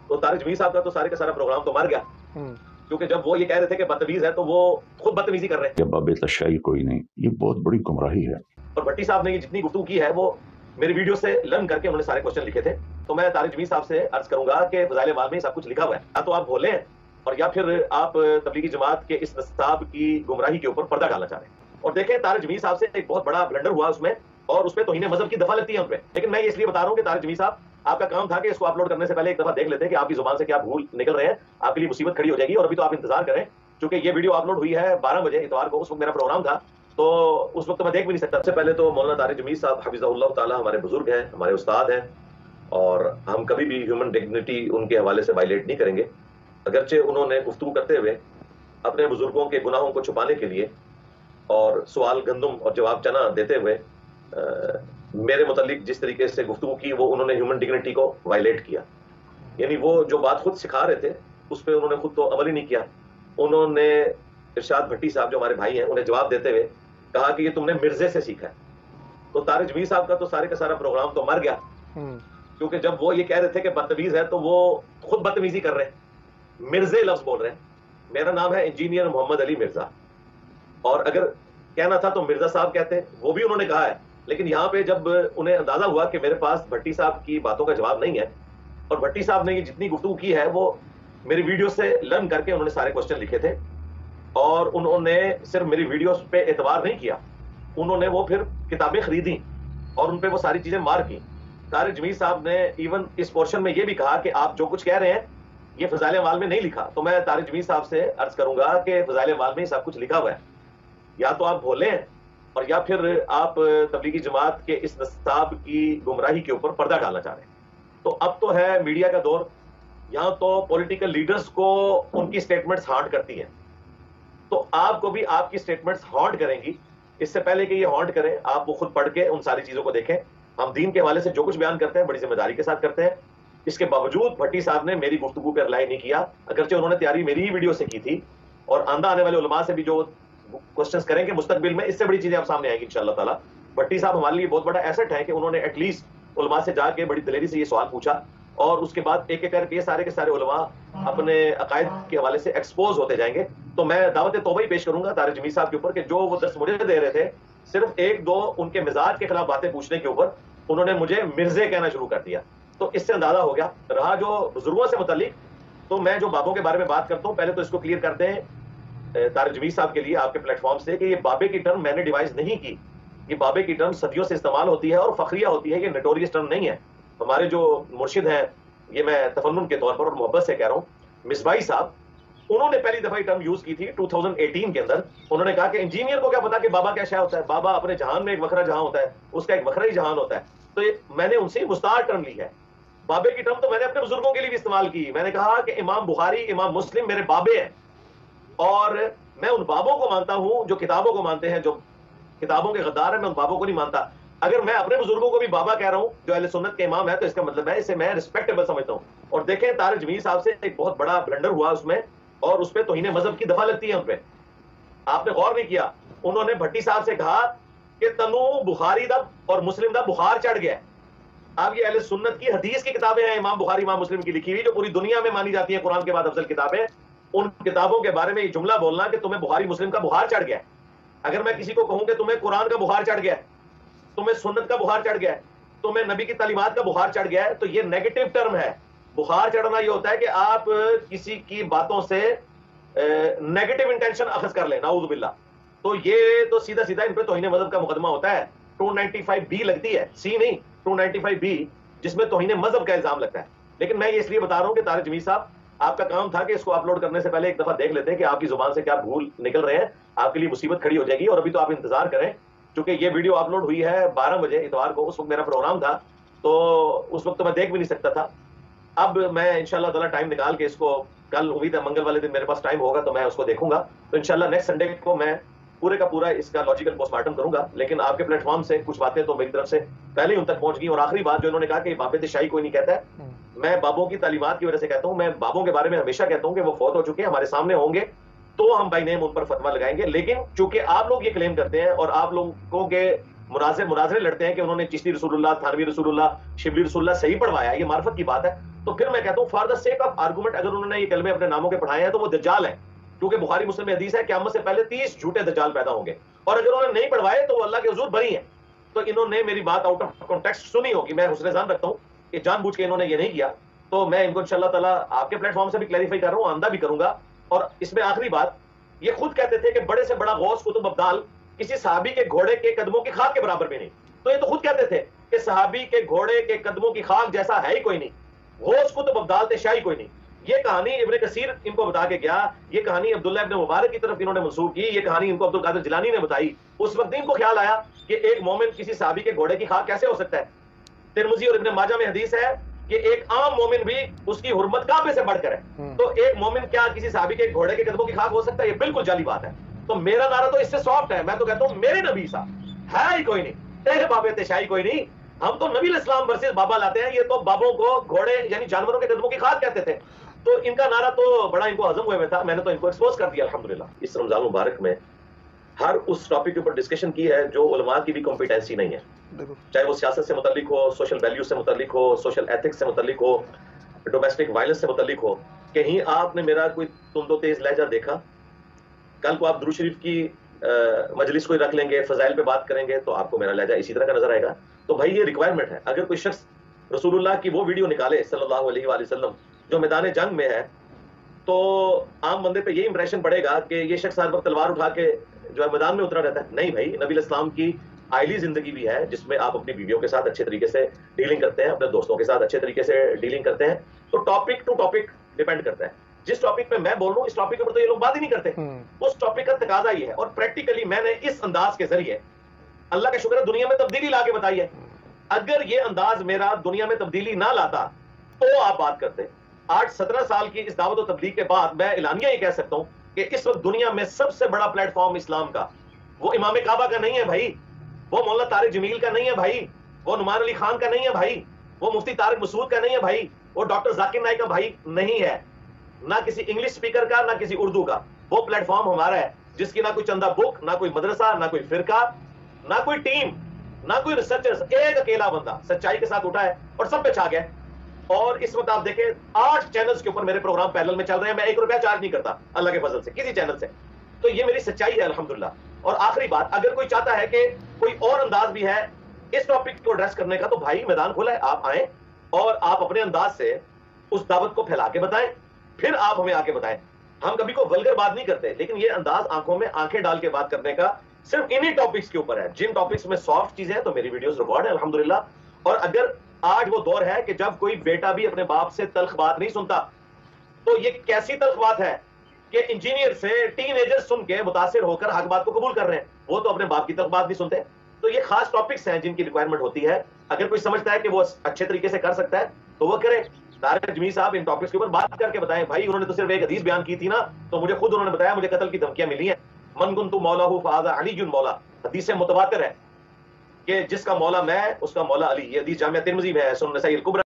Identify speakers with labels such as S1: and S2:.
S1: तो तारिक जमील साहब का तो सारे का सारा प्रोग्राम तो मर गया, क्योंकि जब वो ये कह रहे थे कि बदतमीज है तो वो खुद बदतमीजी कर रहे हैं।
S2: बाबे तशाई कोई नहीं, ये बहुत बड़ी गुमराही है।
S1: और भट्टी साहब ने ये जितनी गुफ्तगू की है वो मेरी वीडियो से लर्न करके उन्होंने सारे क्वेश्चन लिखे थे। तो मैं तारिक जमील साहब से अर्ज करूंगा कि फजाइल अमाल में सब कुछ लिखा हुआ है, या तो आप बोलें और या फिर आप तबलीगी जमात के इस नसाब की गुमराही के ऊपर पर्दा डालना चाह रहे हैं। और देखें, तारिक जमील साहब से एक बहुत बड़ा ब्लंडर हुआ उसमें, और उसमें तौहीन मजहब की दफा लगती है उनपे। लेकिन मैं इसलिए बता रहा हूं कि तारिक जमील साहब, आपका काम था कि इसको अपलोड करने से पहले एक दफा देख लेते कि आपकी जुबान से क्या भूल निकल रहे हैं, आपके लिए मुसीबत खड़ी हो जाएगी। और अभी तो आप इंतजार करें, क्योंकि ये वीडियो अपलोड हुई है 12 बजे इतवार को, उस वक्त मेरा प्रोग्राम था, तो उस वक्त मैं देख भी नहीं सकता। सबसे पहले तो मौलाना तारिक जमील साहब हफिज़हुल्लाह ताला हमारे बुजुर्ग हैं, हमारे उस्ताद हैं, और हम कभी भी ह्यूमन डिग्निटी उनके हवाले से वायलेट नहीं करेंगे। अगरचे उन्होंने गुफ्तगू करते हुए अपने बुजुर्गों के गुनाहों को छुपाने के लिए और सवाल गंदुम और जवाब चना देते हुए मेरे मुतालिक जिस तरीके से गुफ्तगू की, वो उन्होंने ह्यूमन डिग्निटी को वायलेट किया। यानी वो जो बात खुद सिखा रहे थे उस पर उन्होंने खुद तो अमल ही नहीं किया। उन्होंने इरशाद भट्टी साहब जो हमारे भाई हैं उन्हें जवाब देते हुए कहा कि ये तुमने मिर्जे से सीखा है। तो तारिक जमील साहब का तो सारे का सारा प्रोग्राम तो मर गया, क्योंकि जब वो ये कह रहे थे कि बदतमीज है तो वो खुद बदतमीजी कर रहे हैं, मिर्जे लफ्ज बोल रहे हैं। मेरा नाम है इंजीनियर मोहम्मद अली मिर्जा, और अगर कहना था तो मिर्जा साहब कहते, वो भी उन्होंने कहा है। लेकिन यहाँ पे जब उन्हें अंदाजा हुआ कि मेरे पास भट्टी साहब की बातों का जवाब नहीं है, और भट्टी साहब ने ये जितनी गुफ्तगू की है वो मेरी वीडियो से लर्न करके उन्होंने सारे क्वेश्चन लिखे थे, और उन्होंने सिर्फ मेरी वीडियोस पे एतबार नहीं किया, उन्होंने वो फिर किताबें खरीदी और उन पे वो सारी चीजें मार की। तारिक जमील साहब ने इवन इस पोर्शन में ये भी कहा कि आप जो कुछ कह रहे हैं ये फजाइल अमाल में नहीं लिखा। तो मैं तारिक जमील साहब से अर्ज करूंगा कि फजाइल अमाल में सब कुछ लिखा हुआ है, या तो आप बोलें और या फिर आप तबलीगी जमात के इस नसाब की गुमराही के ऊपर पर्दा डालना चाह रहे हैं। तो अब तो है मीडिया का दौर, यहाँ तो पॉलिटिकल लीडर्स को उनकी स्टेटमेंट्स हॉन्ट करती हैं, तो आपको भी आपकी स्टेटमेंट्स हॉन्ट करेंगी। इससे पहले कि ये हॉन्ट करें, आप वो खुद पढ़ के उन सारी चीजों को देखें। हम दीन के हवाले से जो कुछ बयान करते हैं बड़ी जिम्मेदारी के साथ करते हैं। इसके बावजूद भट्टी साहब ने मेरी गुफ्तगू पर रिलाई नहीं किया, अगरचे उन्होंने तैयारी मेरी ही वीडियो से की थी, और आंदा आने वाले उलमा से भी जो क्वेश्चंस करेंगे मुस्तकबिल में, इससे बड़ी चीजें आप सामने आएंगी इंशाअल्लाह ताला। भट्टी साहब हमारे लिए बहुत बड़ा एसेट है कि उन्होंने एटलीस्ट उलमा से जाके बड़ी दिलेरी से ये सवाल पूछा, और उसके बाद एक एक करके ये सारे के सारे उलमा अपने अकायद के हवाले से एक्सपोज होते जाएंगे। तो मैं दावत तौबा ही पेश करूंगा तारिक जमील साहब के ऊपर कि जो वो दर्स मुझे दे रहे थे, सिर्फ एक दो उनके मिजाज के खिलाफ बातें पूछने के ऊपर उन्होंने मुझे मिर्जे कहना शुरू कर दिया। तो इससे अंदाजा हो गया। रहा जो बुजुर्गों से मुतालिक, तो मैं जो बाबों के बारे में बात करता हूँ, पहले तो इसको क्लियर करते हैं तारिक जमील साहब के लिए आपके प्लेटफॉर्म से कि ये बाबे की टर्म मैंने डिवाइस नहीं की। ये बाबे की टर्म सदियों से इस्तेमाल होती है और फखरिया होती है, ये नोटोरियस टर्म नहीं है। हमारे जो मुर्शिद हैं, ये मैं तफन्नुन के तौर पर और मोहब्बत से कह रहा हूँ, मिसबाई साहब, उन्होंने पहली दफा टर्म यूज की थी 2018 के अंदर। उन्होंने कहा कि इंजीनियर को क्या पता कि बाबा क्या शय होता है, बाबा अपने जहान में एक वखरा जहां होता है, उसका एक वखरा ही जहान होता है। तो ये मैंने उनसे मुस्तार टर्म ली है। बाबे की टर्म तो मैंने अपने बुजुर्गों के लिए भी इस्तेमाल की। मैंने कहा कि इमाम बुखारी, इमाम मुस्लिम मेरे बाबे हैं, और मैं उन बाबों को मानता हूं जो किताबों को मानते हैं, जो किताबों के गद्दार है, मैं उन बाबों को नहीं मानता। अगर मैं अपने बुजुर्गों को भी बाबा कह रहा हूं जो अहले सुन्नत के इमाम है, तो इसका मतलब है इसे मैं रिस्पेक्टेबल समझता हूं। और देखें, तारिक जमील साहब से एक बहुत बड़ा ब्लंडर हुआ उसमें, और उसमें तौहीन मजहब की दफा लगती है उन पे। आपने गौर नहीं किया, उन्होंने भट्टी साहब से कहा कि तनु बुखारी दा और मुस्लिम दा बुखार चढ़ गया। अब ये अहले सुन्नत की हदीस की किताबें हैं, इमाम बुखारी इमाम मुस्लिम की लिखी हुई, जो पूरी दुनिया में मानी जाती है कुरान के बाद अफजल किताबें। उन किताबों के बारे में ये जुमला बोलना कि तुम्हें बुखारी मुस्लिम का बुखार चढ़ गया। अगर मैं किसी को कहूं कि तुम्हें कुरान का बुखार चढ़ गया, तुम्हें सुन्नत का बुखार चढ़ गया, तुम्हें नबी की तालीमात का बुखार चढ़ गया है, तो ये नेगेटिव टर्म है। बुखार चढ़ना ये होता है कि आप किसी की बातों से नेगेटिव इंटेंशन अखज कर लें, नाऊज़ बिल्लाह। तो ये तो सीधा सीधा इन पे तौहीन मजहब का मुकदमा होता है। 295B लगती है, सी नहीं 295B, जिसमें तौहीन मजहब का इल्जाम लगता है। लेकिन मैं ये इसलिए बता रहा हूं कि तारिक जमील साहब, आपका काम था कि इसको अपलोड करने से पहले एक दफा देख लेते हैं कि आपकी जुबान से क्या भूल निकल रहे हैं, आपके लिए मुसीबत खड़ी हो जाएगी। और अभी तो आप इंतजार करें, क्योंकि ये वीडियो अपलोड हुई है 12 बजे इतवार को, उस वक्त मेरा प्रोग्राम था, तो उस वक्त तो मैं देख भी नहीं सकता था। अब मैं इंशाल्लाह ताला टाइम निकाल के इसको, कल उम्मीद है मंगल वाले दिन मेरे पास टाइम होगा तो मैं उसको देखूंगा। तो इंशाल्लाह नेक्स्ट संडे को मैं पूरे का पूरा इसका लॉजिकल पोस्टमार्टम करूंगा। लेकिन आपके प्लेटफॉर्म से कुछ बातें तो मेरी तरफ से पहले ही उन तक पहुंच गई। और आखिरी बात जो इन्होंने कहा कि बाबे शाही कोई नहीं कहता है, मैं बाबों की तालीमात की वजह से कहता हूं। मैं बाबों के बारे में हमेशा कहता हूं कि वो फौत हो चुके हैं, हमारे सामने होंगे तो हम बाई नेम उन पर फतवा लगाएंगे। लेकिन चूंकि आप लोग ये क्लेम करते हैं और आप लोगों के मुनाजरे लड़ते हैं कि उन्होंने चिश्ती रसूलुल्लाह, थानवी रसूलुल्लाह, शिबली रसूलुल्लाह सही पढ़वाया, ये मार्फत की बात है। तो फिर मैं कहता हूं for the sake of argument अगर उन्होंने ये कलमे अपने नामों के पढ़ाए हैं तो वो दज्जाल है, क्योंकि बुखारी मुस्लिम में हदीस है क़यामत से पहले 30 झूठे दज्जाल पैदा होंगे, और अगर उन्होंने नहीं पढ़वाए तो वो अल्लाह के हुजूर बरी हैं। तो इन्होंने मेरी बात आउट ऑफ कॉन्टेक्स्ट सुनी होगी, मैं हुस्न ज़ान रखता हूं कि जानबूझ के इन्होंने ये नहीं किया। तो मैं इनको इंशाअल्लाह ताला आपके प्लेटफॉर्म से भी क्लैरिफाई कर रहा हूं, आंदा भी करूंगा। और इसमें आखिरी बात, ये खुद कहते थे कि बड़े से बड़ा गौस कुतुब अब्दाल किसी सहाबी के घोड़े के कदमों की खाक के बराबर भी नहीं। तो ये तो खुद कहते थे कि सहाबी के घोड़े के कदमों की खाक जैसा है ही कोई नहीं, गौस कुतुब अब्दाल थे शाही कोई नहीं। ये कहानी इब्ने कसीर इनको बता के गया, ये कहानी अब्दुल्लाह इब्ने मुबारक की तरफ इन्होंने मंसूब की, ये कहानी इनको अब्दुल कादिर जिलानी ने बताई। उस वक्त इनको ख्याल आया कि एक मोमिन किसी सहाबी के घोड़े की खाक कैसे हो सकता है। तिरमिज़ी और इब्ने माजा में हदीस है कि एक आम मोमिन भी उसकी हुर्मत काबे से बढ़कर है, तो एक मोमिन क्या किसी सहाबी के घोड़े के कदमों की खाक हो सकता है? ये बिल्कुल जाली बात है। तो मेरा नारा तो इससे सॉफ्ट है, मैं तो कहता हूं मेरे नबी सा है ही कोई नहीं, तेरे बाबे तेशाही कोई नहीं। हम तो नबी इस्लाम वर्सेस बाबा लाते हैं, ये तो बाबों को घोड़े यानी जानवरों के कदमों की खाक कहते थे। तो इनका नारा तो बड़ा इनको हजम हुए में था, मैंने तो इनको एक्सपोज कर दिया अल्हम्दुलिल्लाह। इस रमजान मुबारक में हर उस टॉपिक के ऊपर डिस्कशन की है जो उलमा की भी कॉम्पिटेंसी नहीं है, चाहे वो सियासत से मुतल्लिक हो, सोशल वैल्यू से मुतल्लिक हो, सोशल एथिक्स से मुतल्लिक हो, डोमेस्टिक वायलेंस से मुतल्लिक हो। कहीं आपने मेरा कोई तुंदो तेज लहजा देखा? कल को आप दुरूद शरीफ की मजलिस कोई रख लेंगे, फजाइल पे बात करेंगे, तो आपको मेरा लहजा इसी तरह का नजर आएगा। तो भाई ये रिक्वायरमेंट है। अगर कोई शख्स रसूलुल्लाह की वो वीडियो निकाले सल्लल्लाहु अलैहि वसल्लम जो मैदान जंग में है, तो आम बंदे पे ये इंप्रेशन पड़ेगा कि ये शख्स हर वक्त तलवार उठा के जो है मैदान में उतरा रहता है। नहीं भाई, नबी इस्लाम की आइली जिंदगी भी है जिसमें आप अपनी बीवियों के साथ अच्छे तरीके से डीलिंग करते हैं, अपने दोस्तों के साथ अच्छे तरीके से डीलिंग करते हैं। तो टॉपिक टू टॉपिक डिपेंड करता है। जिस टॉपिक पे मैं बोल रहा हूँ इस टॉपिक पर तो ये लोग बात ही नहीं करते, उस टॉपिक का तकाजा ही है। और प्रैक्टिकली मैंने इस अंदाज के जरिए अल्लाह का शुक्र है दुनिया में तब्दीली ला के बताई है। अगर ये अंदाज मेरा दुनिया में तब्दीली ना लाता तो आप बात करते। आज 17 साल की इस दावत और तबलीग के बाद मैं एलानिया ये कह सकता हूं कि इस वक्त दुनिया में सबसे बड़ा प्लेटफॉर्म इस्लाम का वो इमाम काबा का नहीं है भाई, वो मौलाना तारिक जमील का नहीं है भाई, वो नुमान अली खान का नहीं है भाई, वो मुफ्ती तारिक मसूद का नहीं है भाई, वो डॉक्टर जाकिर नाइक का भाई नहीं है, ना किसी इंग्लिश स्पीकर का, ना किसी उर्दू का। वो प्लेटफॉर्म हमारा है जिसकी ना कोई चंदा बुक, ना कोई मदरसा, ना कोई फिरका, ना कोई टीम, ना कोई रिसर्चर्स, एक अकेला बंदा सच्चाई के साथ उठा है और सब पे छा गया। और इस वक्त आप देखें 8 चैनल्स के ऊपर मेरे प्रोग्राम पैरेलल में चल रहे हैं, मैं 1 रुपया चार्ज नहीं करता अल्लाह के फजल से किसी चैनल से। तो ये मेरी सच्चाई है अल्हम्दुलिल्लाह। और आखिरी बात, अगर कोई चाहता है कि कोई और अंदाज भी है इस टॉपिक को एड्रेस करने का, तो भाई मैदान खुला है, आप आए और आप अपने अंदाज से उस दावत को फैला के बताएं, फिर आप हमें आके बताएं। हम कभी को वल्गर बात नहीं करते, लेकिन ये अंदाज आंखों में आंखें डाल के बात करने का सिर्फ इन्हीं टॉपिक्स के ऊपर है। जिन टॉपिक्स में सॉफ्ट चीजें हैं तो मेरी वीडियोस रिकॉर्ड है अल्हम्दुलिल्लाह। और अगर आज वो दौर है कि जब कोई बेटा भी अपने बाप से तल्ख बात नहीं सुनता, तो ये कैसी तल्ख बात है कि इंजीनियर से टीनेजर सुन के मुतासिर होकर हक बात को कबूल कर रहे हैं, वो तो अपने बाप की तल्ख बात नहीं सुनते। तो ये खास टॉपिक्स हैं जिनकी रिक्वायरमेंट होती है। अगर कोई समझता है कि वो अच्छे तरीके से कर सकता है तो वो करे। तारिक जमील साहब इन टॉपिक्स के ऊपर बात करके बताएं। भाई उन्होंने तो सिर्फ एक हदीस बयान की थी ना, तो मुझे खुद उन्होंने बताया मुझे कत्ल की धमकियां मिली हैं। मन कुन्तु मौलाहु फहाज़ा अलीयुन मौला, हदीस मुतवातिर है कि जिसका मौला मैं उसका मौला अली। ये हदीस जामिया तिरमिज़ी में है, सुनन नसाई अल कुबरा